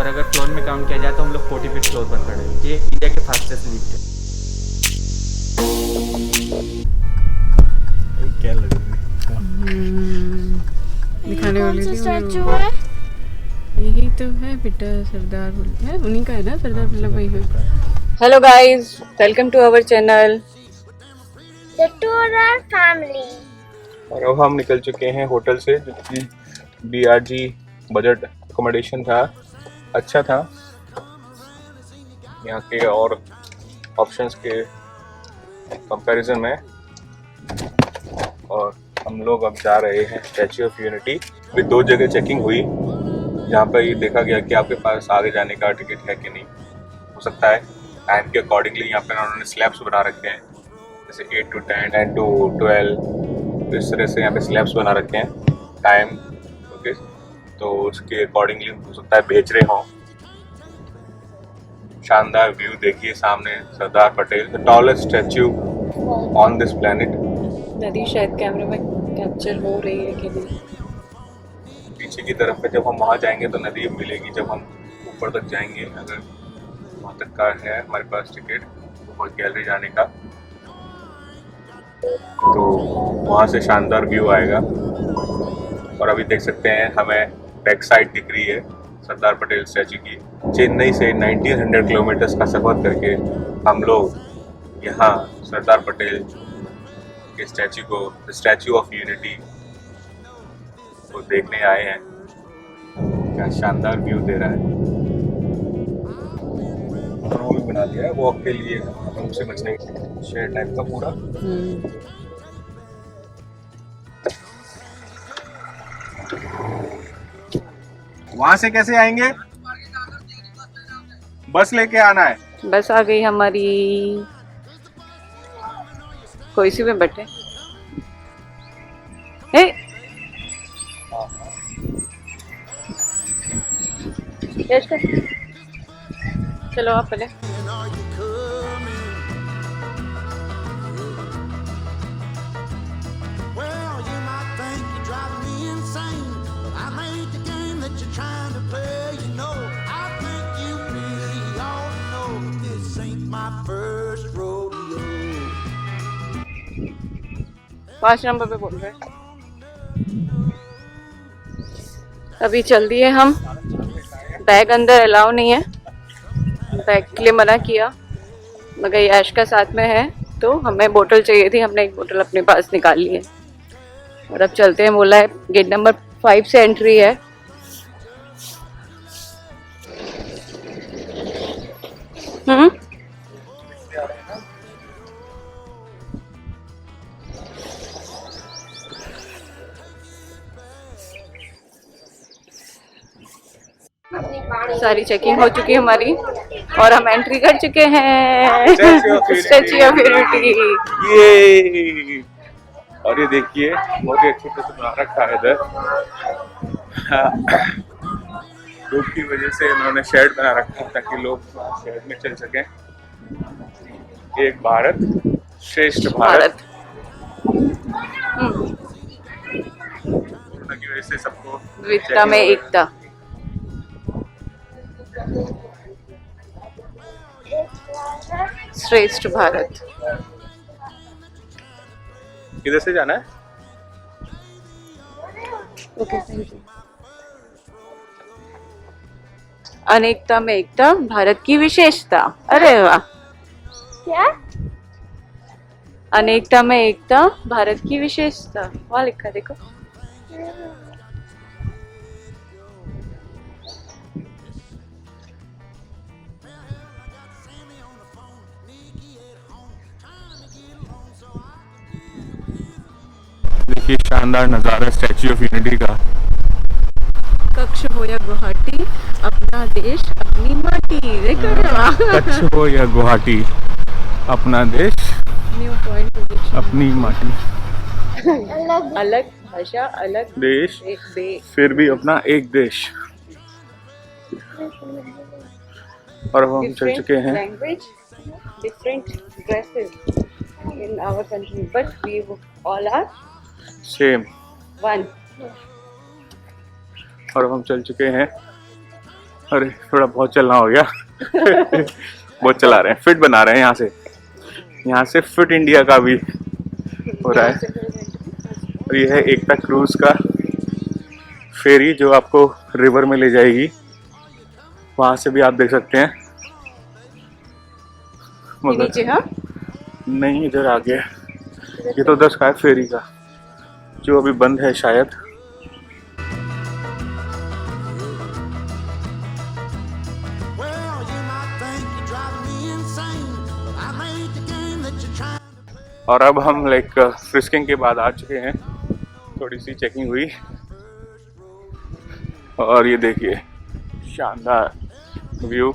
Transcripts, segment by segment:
और अगर फ्लोर में काउंट किया जाए तो हम लोग 40th फ्लोर पर खड़े हैं। ये इंडिया के फास्टेस्ट लिफ्ट है। क्या लग रहा है दिखाने वाली थी स्टैचू है। यही तो है बेटा, सरदार है, उन्हीं का है ना, सरदार वल्लभ भाई है। Hello guys, welcome to our channel The Tourer Family। और अब हम निकल चुके हैं होटल से, जो कि DRG बजट अकोमोडेशन था। अच्छा था यहाँ के और ऑप्शंस के कंपैरिजन में। और हम लोग अब जा रहे हैं स्टैच्यू ऑफ यूनिटी। अभी 2 जगह चेकिंग हुई, जहाँ पर ये देखा गया कि आपके पास आगे जाने का टिकट है कि नहीं। हो सकता है टाइम के अकॉर्डिंगली यहाँ पर उन्होंने स्लैब्स बना रखे हैं, जैसे 8 to 10, 10 to 12, इस तरह से यहाँ पे स्लैब्स बना रखे हैं टाइम। ओके, तो उसके अकॉर्डिंगली हो सकता है बेच रहे हों। शानदार व्यू देखिए सामने, Sardar Patel, the tallest statue on this planet. नदी शायद कैमरे में कैप्चर हो रही है कि नहीं। पीछे की तरफ पे जब हम वहाँ जाएंगे तो नदी मिलेगी, जब हम ऊपर तक जाएंगे। अगर वहाँ तक का है हमारे पास टिकट ऊपर गैलरी जाने का, तो वहाँ से शानदार व्यू आएगा। और अभी देख सकते हैं हमें बैक साइड दिख रही है सरदार पटेल स्टैचू की। चेन्नई से 1900 किलोमीटर का सफ़र करके हम लोग यहाँ सरदार पटेल के स्टैचू को, स्टैचू ऑफ यूनिटी को देखने आए हैं। क्या शानदार व्यू दे रहा है। वो भी बना दिया है वॉक के लिए, धूप से बचने के लिए, शेड टाइप का पूरा। वहां से कैसे आएंगे? बस लेके आना है। बस आ गई हमारी, कोई सी में बैठे। हे चलो आप पहले। पाँच नंबर पे बोल रहे हैं। अभी चल दिए हम। बैग अंदर अलाउ नहीं है, बैग के लिए मना किया, मगर यश का साथ में है तो हमें बोतल चाहिए थी, हमने एक बोतल अपने पास निकाल ली है। और अब चलते हैं, बोला है गेट नंबर 5 से एंट्री है। सारी चेकिंग हो चुकी है हमारी और हम एंट्री कर चुके हैं स्टैच्यू ऑफ यूनिटी। ये और ये देखिए बहुत ही अच्छे से बना रखा है इधर। धूप की वजह से उन्होंने शेड बना रखा है ताकि लोग शेड में चल सकें। एक भारत श्रेष्ठ भारत। कोरोना की वजह से सबको विविधता में एकता। श्रेष्ठ भारत। किधर से जाना है? Okay, thank you. अनेकता में एकता, भारत की विशेषता। अरे वाह, क्या? अनेकता में एकता, भारत की विशेषता, वहाँ लिखा देखो। देखिए शानदार नज़ारा स्टैच्यू ऑफ यूनिटी का। कच्छ हो या गुवाहाटी, अपना देश अपनी माटी। देखो कच्छ हो या गुवाहाटी, अपना देश न्यू पॉइंट अपनी माटी। अलग अलग भाषा, अलग देश, एक देश, फिर भी अपना एक देश। और अब हम चल चुके हैं। Language, different dresses in our country, but we all are same. One. और अब हम चल चुके हैं अरे थोड़ा बहुत चलना हो गया। बहुत चला रहे हैं, फिट बना रहे हैं यहाँ से फिट इंडिया का भी हो रहा है। और ये है एकता क्रूज का फेरी जो आपको रिवर में ले जाएगी, वहां से भी आप देख सकते हैं। मगर नीचे हाँ नहीं, इधर आ गया। ये तो 10 का है फेरी का, जो अभी बंद है शायद। और अब हम लाइक फ्रिस्किंग के बाद आ चुके हैं, थोड़ी सी चेकिंग हुई और ये देखिए शानदार व्यू।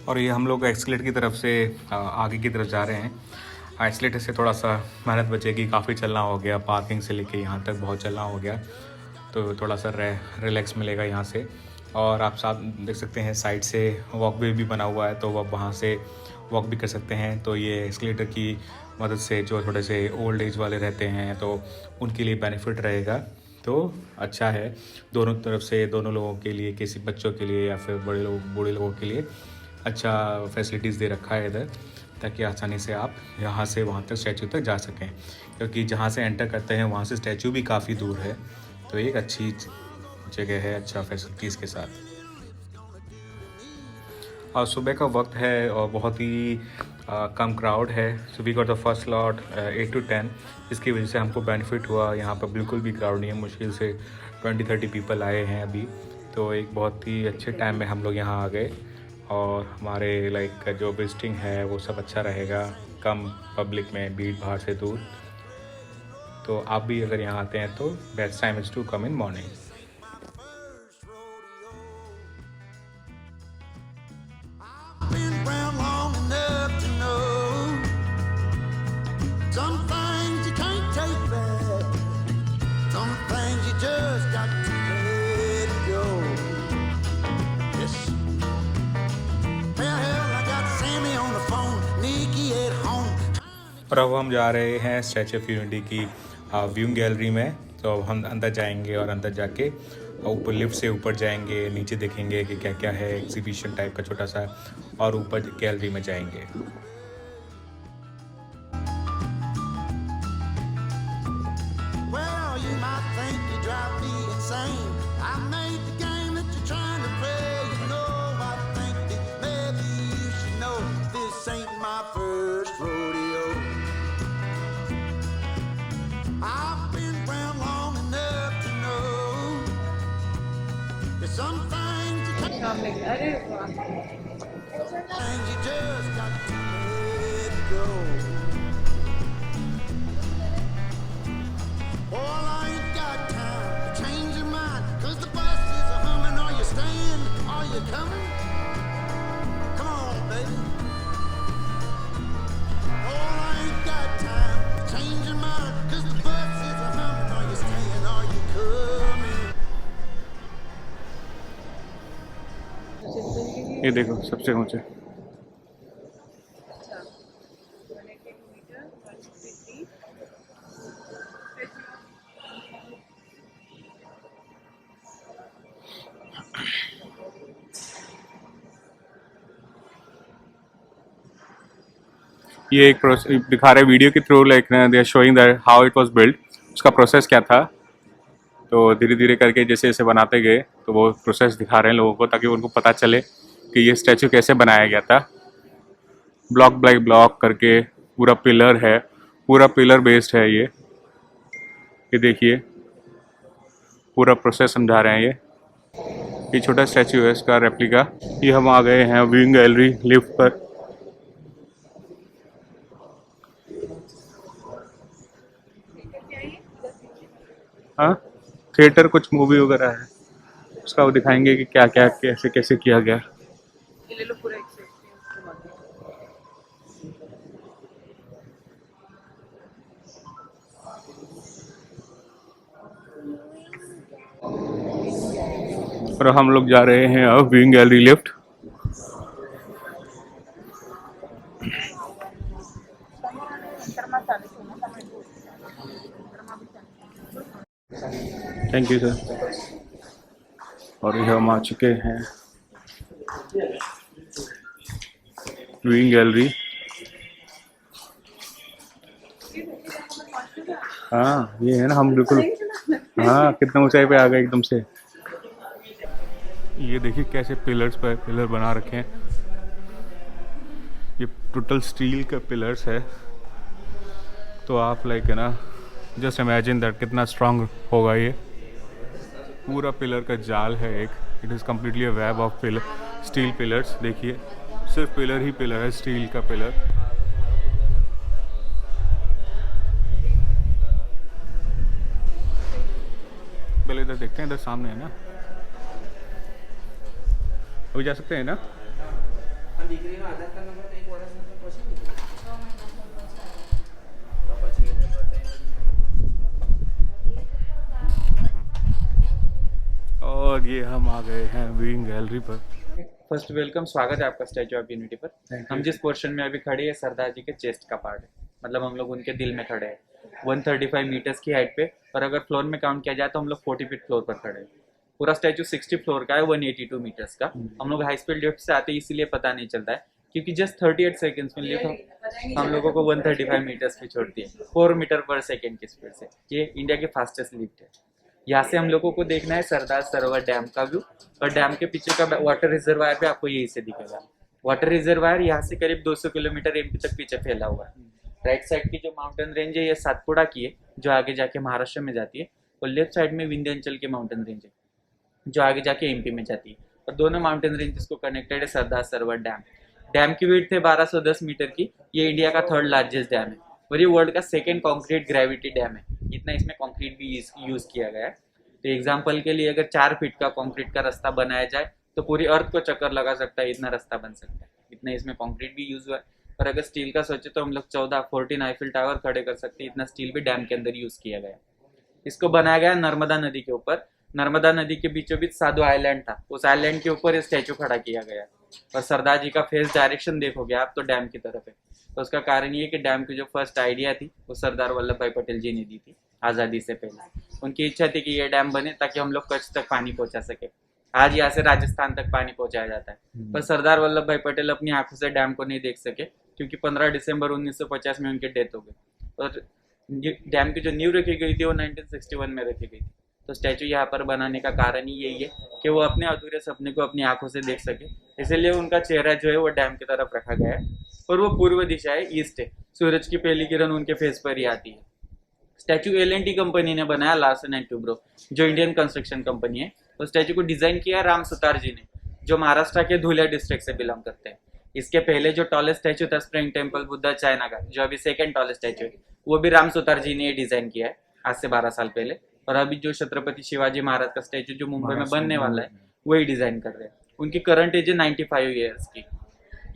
और ये हम लोग एक्सलेट की तरफ से आगे की तरफ जा रहे हैं। एक्सलेटर से थोड़ा सा मेहनत बचेगी, काफ़ी चलना हो गया, पार्किंग से लेके यहाँ तक बहुत चलना हो गया, तो थोड़ा सा रिलैक्स मिलेगा यहाँ से। और आप साथ देख सकते हैं साइड से वॉक वे भी बना हुआ है, तो आप वहाँ से वॉक भी कर सकते हैं। तो ये एस्केलेटर की मदद से जो थोड़े से ओल्ड एज वाले रहते हैं तो उनके लिए बेनिफिट रहेगा, तो अच्छा है दोनों तरफ से, दोनों लोगों के लिए, किसी बच्चों के लिए या फिर बूढ़े लोगों के लिए अच्छा फैसिलिटीज़ दे रखा है इधर, ताकि आसानी से आप यहाँ से वहाँ तक स्टैचू तक जा सकें। क्योंकि जहाँ से एंटर करते हैं वहाँ से स्टैचू भी काफ़ी दूर है, तो एक अच्छी जगह है अच्छा फैसिलिटीज़ के साथ। और सुबह का वक्त है और बहुत ही कम क्राउड है। So we got the first slot 8 to 10, इसकी वजह से हमको बेनिफिट हुआ। यहाँ पर बिल्कुल भी क्राउड नहीं है, मुश्किल से 20-30 पीपल आए हैं अभी, तो एक बहुत ही अच्छे टाइम में हम लोग यहाँ आ गए। और हमारे लाइक जो विजिटिंग है वो सब अच्छा रहेगा, कम पब्लिक में, भीड़ भाड़ से दूर। तो आप भी अगर यहाँ आते हैं तो best time is to come in morning. और अब हम जा रहे हैं स्टैचू ऑफ यूनिटी की व्यूइंग गैलरी में। तो अब हम अंदर जाएंगे और अंदर जाके ऊपर लिफ्ट से ऊपर जाएंगे, नीचे देखेंगे कि क्या क्या है, एग्जीबिशन टाइप का छोटा सा, और ऊपर गैलरी में जाएंगे। अरे वाह, ये देखो सबसे ऊंचे। ये एक दिखा रहे वीडियो के through, like they are showing that how it was built, उसका प्रोसेस क्या था। तो धीरे धीरे करके जैसे जैसे बनाते गए तो वो प्रोसेस दिखा रहे हैं लोगों को, ताकि उनको पता चले कि ये स्टैचू कैसे बनाया गया था। ब्लॉक बाय ब्लॉक करके पूरा पिलर है, पूरा पिलर बेस्ड है ये देखिए पूरा प्रोसेस समझा रहे हैं। ये छोटा स्टैचू है इसका रेप्लिका। ये हम आ गए हैं व्यूइंग गैलरी लिफ्ट पर। हाँ, थिएटर कुछ मूवी वगैरह है, उसका वो दिखाएंगे कि क्या क्या कैसे कैसे किया गया। ले लो पूरा और हम लोग जा रहे हैं अब viewing gallery lift. Thank you sir. और ये हम आ चुके हैं व्यूइंग गैलरी। हाँ ये है ना, हम बिल्कुल, हाँ कितना ऊंचाई पे आ गए एकदम से। ये देखिए कैसे पिलर्स पर पिलर बना रखे हैं। ये टोटल स्टील का पिलर्स है, तो आप लाइक है ना, जस्ट इमेजिन दैट कितना स्ट्रांग होगा ये। पूरा पिलर का जाल है एक, it is completely a web of pillar, steel pillars. देखिए सिर्फ पिलर ही पिलर है, स्टील का पिलर। पहले इधर देखते हैं, इधर सामने है ना, अभी जा सकते हैं ना। और ये हम आ गए हैं व्यूइंग गैलरी पर। फर्स्ट वेलकम, स्वागत है आपका स्टैचू ऑफ यूनिटी पर। हम जिस पोर्शन में अभी खड़े हैं सरदार जी के चेस्ट का पार्ट है, मतलब हम लोग उनके दिल में खड़े हैं 135 मीटर्स की हाइट पे। और अगर फ्लोर में काउंट किया जाए तो हम लोग 40 फीट फ्लोर पर खड़े हैं। पूरा स्टैचू 60 फ्लोर का है, 182 मीटर्स का। हम लोग हाई स्पीड लिफ्ट से आते हैं, इसीलिए पता नहीं चलता है, क्योंकि जस्ट 38 सेकंड्स में लिफ्ट हम लोगों को 135 मीटर्स पे छोड़ती है 4 मीटर पर सेकेंड की स्पीड से। ये इंडिया की फास्टेस्ट लिफ्ट है। यहाँ से हम लोगों को देखना है सरदार सरोवर डैम का व्यू, और डैम के पीछे का वाटर रिजर्वायर भी आपको यही से दिखेगा। वाटर रिजर्वायर यहाँ से करीब 200 किलोमीटर एमपी तक पीछे फैला हुआ है। राइट साइड की जो माउंटेन रेंज है ये सातपुड़ा की है, जो आगे जाके महाराष्ट्र में जाती है, और लेफ्ट साइड में विंध्याचल की माउंटेन रेंज है, जो आगे जाके एमपी में जाती है। और दोनों माउंटेन रेंजेस को कनेक्टेड है सरदार सरोवर डैम। डैम की विड्थ है 1210 मीटर की। ये इंडिया का 3rd लार्जेस्ट डैम है, और ये वर्ल्ड का 2nd कॉन्क्रीट ग्रेविटी डैम है। इतना इसमें कॉन्क्रीट भी यूज किया गया है। तो एग्जाम्पल के लिए अगर 4 फीट का कॉन्क्रीट का रास्ता बनाया जाए तो पूरी अर्थ को चक्कर लगा सकता है, इतना रास्ता बन सकता है। इतना इसमें कॉन्क्रीट भी यूज हुआ है। और अगर स्टील का सोचे तो हम लोग 14 आईफिल टावर खड़े कर सकते हैं, इतना स्टील भी डैम के अंदर यूज किया गया। इसको बनाया गया नर्मदा नदी के ऊपर। नर्मदा नदी के बीचों बीच साधु आइलैंड था, उस आइलैंड के ऊपर ये स्टैचू खड़ा किया गया। और सरदार जी का फेस डायरेक्शन देखोगे आप तो डैम की तरफ है। तो उसका कारण ये कि डैम की जो फर्स्ट आइडिया थी वो सरदार वल्लभ भाई पटेल जी ने दी थी आज़ादी से पहले। उनकी इच्छा थी कि ये डैम बने ताकि हम लोग कच्छ तक पानी पहुंचा सके। आज यहाँ से राजस्थान तक पानी पहुंचाया जाता है, पर सरदार वल्लभ भाई पटेल अपनी आंखों से डैम को नहीं देख सके, क्योंकि 15 दिसंबर 1950 में उनकी डेथ हो गई। और डैम की जो नींव रखी गई थी वो 1961 में रखी गई थी। तो स्टैचू यहाँ पर बनाने का कारण ही यही है कि वो अपने अधूरे सपने को अपनी आंखों से देख सके, इसलिए उनका चेहरा जो है वो डैम की तरफ रखा गया है। और वो पूर्व दिशा है, ईस्ट है, सूरज की पहली किरण उनके फेस पर ही आती है। स्टैचू L&T कंपनी ने बनाया, लार्सन एंड टुब्रो, जो इंडियन कंस्ट्रक्शन कंपनी है। तो स्टैचू को डिजाइन किया राम सुतार जी ने, जो महाराष्ट्र के धुलिया डिस्ट्रिक्ट से बिलोंग करते हैं। इसके पहले जो टॉलेस्ट स्टैचू था स्प्रिंग टेम्पल बुद्धा चाइना का, जो अभी 2nd टॉलेस्ट स्टैचू है, वो भी राम सुतार जी ने डिजाइन किया है आज से 12 साल पहले। और अभी जो छत्रपति शिवाजी महाराज का स्टैचू जो मुंबई में बनने वाला है वही डिजाइन कर रहे हैं। उनकी करंट एज है 95 ईयर्स की।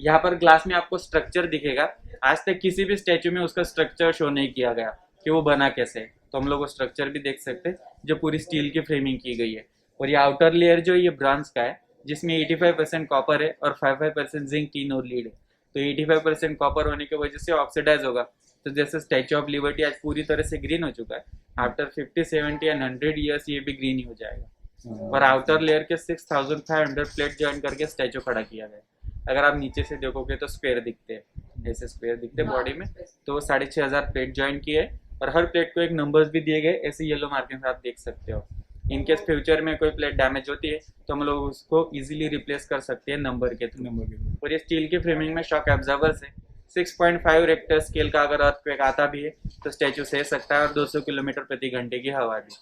यहाँ पर ग्लास में आपको स्ट्रक्चर दिखेगा। आज तक किसी भी स्टैचू में उसका स्ट्रक्चर शो नहीं किया गया कि वो बना कैसे है। तो हम लोग वो स्ट्रक्चर भी देख सकते हैं, जो पूरी स्टील की फ्रेमिंग की गई है। और ये आउटर लेयर जो ये ब्रॉन्ज का है, जिसमें 85% कॉपर है और 55% जिंक, टीन और लीड है। तो 85% कॉपर होने की वजह से ऑक्सीडाइज होगा। तो जैसे स्टैचू ऑफ लिबर्टी आज पूरी तरह से ग्रीन हो चुका है, आफ्टर 50, 70 एंड 100 ईयर्स ये भी ग्रीन ही हो जाएगा। और आउटर लेयर के 6500 प्लेट ज्वाइन करके स्टैचू खड़ा किया गया है। अगर आप नीचे से देखोगे तो स्क्वायर दिखते हैं, ऐसे स्क्वायर दिखते हैं बॉडी में। तो 6500 प्लेट ज्वाइन किए है, और हर प्लेट को एक नंबर्स भी दिए गए, ऐसे येलो मार्किंग आप देख सकते हो। इनकेस फ्यूचर में कोई प्लेट डैमेज होती है तो हम लोग उसको इजीली रिप्लेस कर सकते हैं नंबर के थ्रू। और ये स्टील की फ्रेमिंग में शॉक एब्जॉर्बर्स है। 6.5 रेक्टर स्केल का अगर अर्थक्वेक आता भी है तो स्टैचू सह सकता है, और 200 किलोमीटर प्रति घंटे की हवा भी,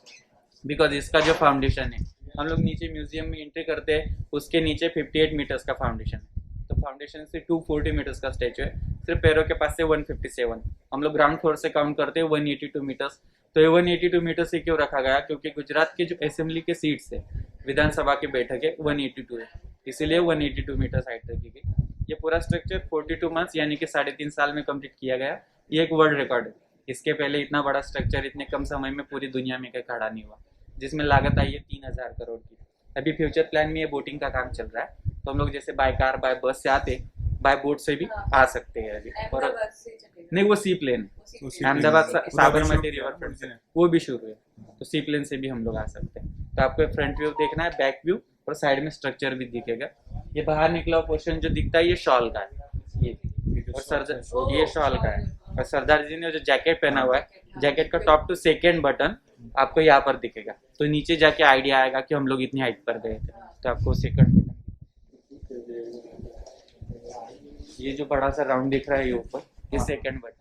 बिकॉज इसका जो फाउंडेशन है, हम लोग नीचे म्यूजियम में एंट्री करते हैं, उसके नीचे 58 मीटर्स का फाउंडेशन है। तो फाउंडेशन से 240 मीटर्स का स्टैचू है। सिर्फ पैरों के पास से 157। हम लोग ग्राउंड फ्लोर से काउंट करते हैं 182 मीटर्स। तो ये 182 मीटर से क्यों रखा गया? क्योंकि गुजरात के जो असेंबली के सीट्स है, विधानसभा की बैठक है, 182 है, इसीलिए 182 मीटर हाइट रखी गई। ये पूरा स्ट्रक्चर 42 मंथ्स यानी कि 3.5 साल में कंप्लीट किया गया। ये एक वर्ल्ड रिकॉर्ड है। इसके पहले इतना बड़ा स्ट्रक्चर इतने कम समय में पूरी दुनिया में कहीं खड़ा नहीं हुआ, जिसमें लागत आई है 3000 करोड़ की। अभी फ्यूचर प्लान में ये बोटिंग का काम चल रहा है, तो हम लोग जैसे बाय कार बाय बस से आते, बाय बोट से भी आ सकते हैं अभी। और नहीं वो sea plane Ahmedabad Sabarmati river front से वो भी शुरू है, तो सी प्लेन से भी हम लोग आ सकते हैं। तो आपको फ्रंट व्यू देखना है, बैक व्यू और साइड में स्ट्रक्चर भी दिखेगा। ये बाहर निकला हुआ पोर्शन जो दिखता है ये शॉल का है, ये और सरदार ये शॉल का है। और सरदार जी ने जो जैकेट पहना हुआ है, जैकेट का टॉप टू सेकेंड बटन आपको यहाँ पर दिखेगा, तो नीचे जाके आइडिया आएगा कि हम लोग इतनी हाइट पर गए थे। तो आपको सेकंड बटन, ये जो बड़ा सा राउंड दिख रहा है ये ऊपर, ये सेकंड बटन।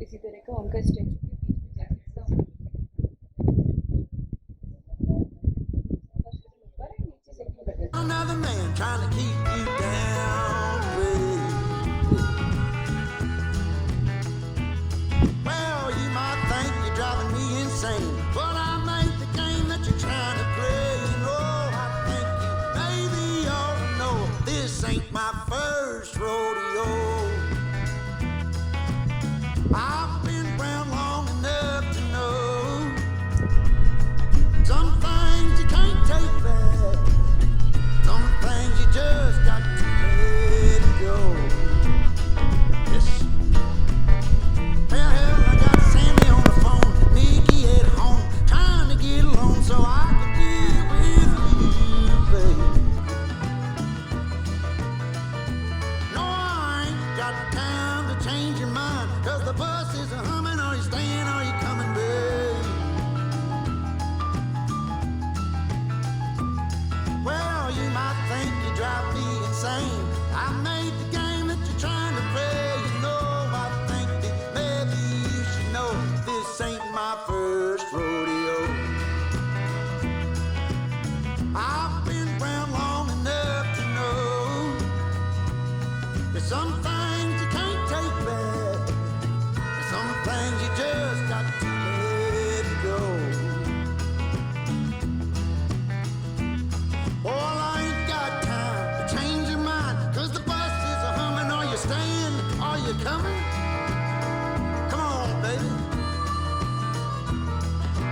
इसी तरह का उनका statue Another man trying to keep you down, babe. Well, you might think you're driving me insane, but I made the game that you're trying to play. You know, I think you maybe ought to know this ain't my first rodeo. I've been around long enough to know some things you can't take back. Some things you just got to let go. Yes. Hell, I got Sandy on the phone, Nikki at home, trying to get along so I can deal with you, babe. No, I ain't got time to change your mind, 'cause the bus is humming. Are you staying, are you coming, babe? Well, you might think you drive me insane. I made the game that you're trying to play. You know, I think that maybe you should know this ain't my first rodeo. I've been around long enough to know there's some things you can't take back. There's some things you just got to let go. Well, I ain't got time to change your mind, 'cause the bus is humming. Are you staying? Are you coming? Come on, baby.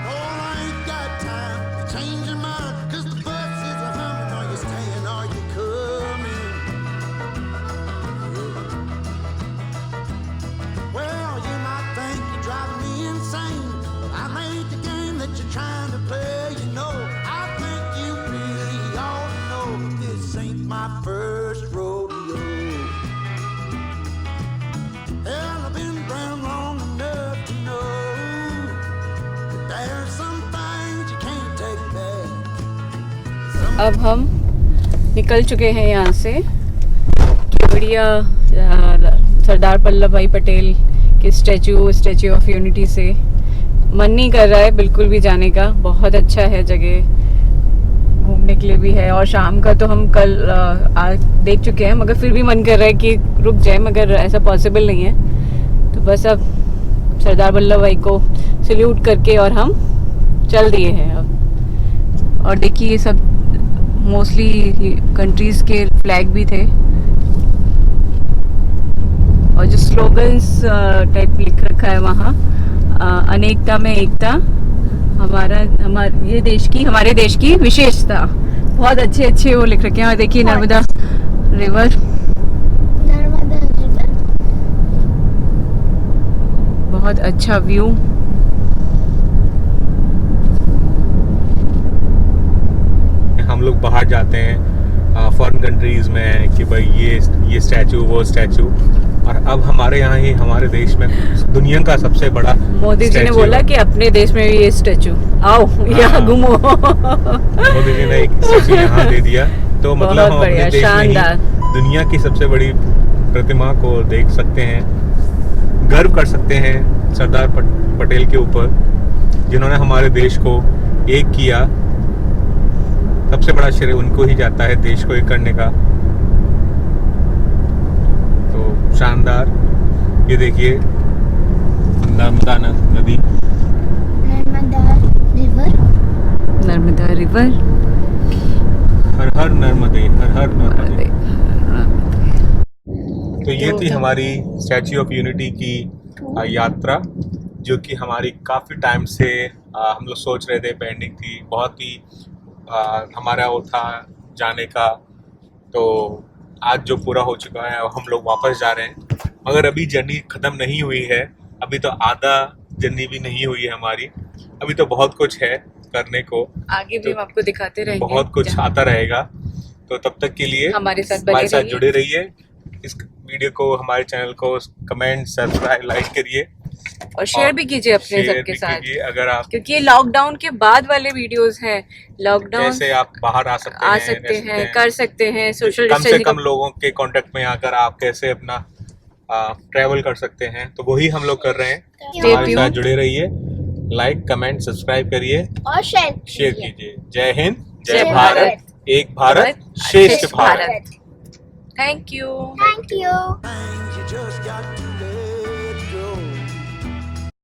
Well, I ain't got time to change your mind, 'cause the bus is humming. Are you staying? Are you coming? Well, you might think you're driving me insane, but I made the game that you're trying to play. You know, I think you really ought to know this ain't my first rodeo. Hell, I've been around long enough to know that there's some things you can't take back. अब हम निकल चुके हैं यहाँ से केवड़िया सरदार वल्लभ भाई पटेल के statue of unity से। मन नहीं कर रहा है बिल्कुल भी जाने का, बहुत अच्छा है जगह, घूमने के लिए भी है। और शाम का तो हम कल देख चुके हैं, मगर फिर भी मन कर रहा है कि रुक जाए, मगर ऐसा पॉसिबल नहीं है। तो बस अब सरदार वल्लभ भाई को सल्यूट करके और हम चल दिए हैं अब। और देखिए ये सब मोस्टली कंट्रीज़ के फ्लैग भी थे, और जो स्लोगन्स टाइप लिख रखा है वहाँ, अनेकता में एकता, हमारे देश की विशेषता, बहुत अच्छे अच्छे वो लिख रखे हैं। और देखिए नर्मदा रिवर, बहुत अच्छा व्यू। हम लोग बाहर जाते हैं फॉरेन कंट्रीज में कि भाई ये स्टैचू वो स्टैचू, और अब हमारे यहाँ ही हमारे देश में दुनिया का सबसे बड़ा मोदी जी ने बोला कि अपने देश में भी ये स्टैचू आओ यहाँ घूमो। मोदी जी ने एक स्टैचू यहाँ दे दिया, तो मतलब हम अपने देश में ही दुनिया की सबसे बड़ी प्रतिमा को देख सकते हैं, गर्व कर सकते हैं सरदार पटेल के ऊपर, जिन्होंने हमारे देश को एक किया। सबसे बड़ा श्रेय उनको ही जाता है देश को एक करने का। तो शानदार, ये देखिए नर्मदा नदी, नर्मदा रिवर, हर हर नर्मदे, हर हर नर्मदे। तो ये थी हमारी स्टैच्यू ऑफ यूनिटी की यात्रा, जो कि हमारी काफ़ी टाइम से हम लोग सोच रहे थे, पेंडिंग थी, बहुत ही हमारा वो था जाने का। तो आज जो पूरा हो चुका है, अब हम लोग वापस जा रहे हैं। मगर अभी जर्नी ख़त्म नहीं हुई है, अभी तो आधा जर्नी भी नहीं हुई है हमारी, अभी तो बहुत कुछ है करने को। आगे भी हम आपको दिखाते रहेंगे, बहुत कुछ आता रहेगा। तो तब तक के लिए हमारे साथ बने रहिए। जुड़े रहिए। इस वीडियो को, हमारे चैनल को कमेंट, सब्सक्राइब, लाइक करिए और शेयर भी कीजिए अपने शेयर सबके भी साथ, कीजिए। अगर आप क्योंकि ये लॉकडाउन के बाद वाले वीडियोस हैं। लॉकडाउन जैसे आप बाहर आ सकते आ हैं, सकते रह हैं, कर सकते हैं, सोशल कम से डिस्टेंसिंग कम लोगों के कांटेक्ट में आकर आप कैसे अपना ट्रैवल कर सकते हैं, तो वही हम लोग कर रहे हैं। Stay हमारे साथ tuned. जुड़े रहिए, लाइक, कमेंट, सब्सक्राइब करिए, और शेयर कीजिए। जय हिंद, जय जय भारत, भारत। एक भारत, श्रेष्ठ Bharat. Thank you. Thank you. Things you just got to